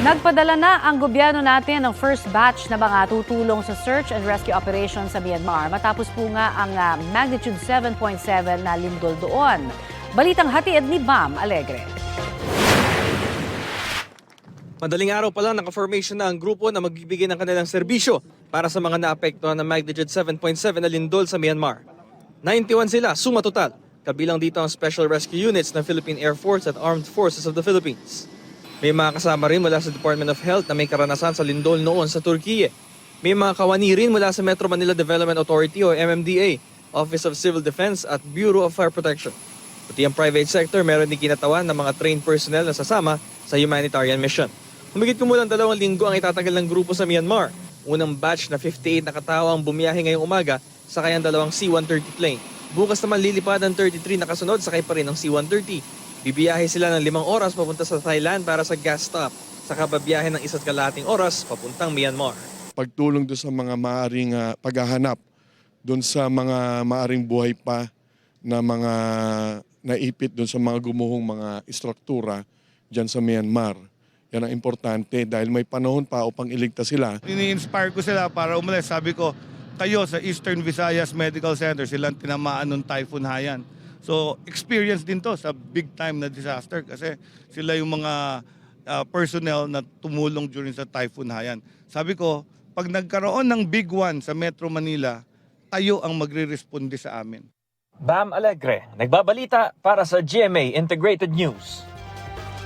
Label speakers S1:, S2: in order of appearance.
S1: Nagpadala na ang gobyerno natin ng first batch na mga tutulong sa search and rescue operation sa Myanmar matapos po nga ang magnitude 7.7 na lindol doon. Balitang hatid ni Bam Alegre.
S2: Madaling araw pa lang naka-formation na ang grupo na magbibigay ng kanilang serbisyo para sa mga naapektuhan ng magnitude 7.7 na lindol sa Myanmar. 91 sila, suma total. Kabilang dito ang Special Rescue Units ng Philippine Air Force at Armed Forces of the Philippines. May mga kasama rin mula sa Department of Health na may karanasan sa lindol noon sa Turkiye. May mga kawani rin mula sa Metro Manila Development Authority o MMDA, Office of Civil Defense at Bureau of Fire Protection. Pati ang private sector meron din kinatawan ng mga trained personnel na sasama sa humanitarian mission. Humigit kumulang 2 linggo ang itatagal ng grupo sa Myanmar. Unang batch na 58 na katao ang bumiyahe ngayong umaga sa kayang 2 C-130 plane. Bukas naman lilipad ang 33 na kasunod sakay pa rin ng C-130. Bibiyahe sila ng 5 oras papunta sa Thailand para sa gas stop. Saka babiyahe ng 1.5 oras papuntang Myanmar.
S3: Pagtulong doon sa mga maaring paghahanap, doon sa mga maaring buhay pa na mga naipit doon sa mga gumuhong mga istruktura dyan sa Myanmar. Yan ang importante dahil may panahon pa upang iligtas sila.
S4: Ini-inspire ko sila para umalis. Sabi ko, kayo sa Eastern Visayas Medical Center, silang tinamaan ng Typhoon Haiyan. So, experience din to sa big time na disaster kasi sila yung mga personnel na tumulong during sa Typhoon Haiyan. Sabi ko, pag nagkaroon ng big one sa Metro Manila, kayo ang magre-responde sa amin.
S5: Bam Alegre, nagbabalita para sa GMA Integrated News.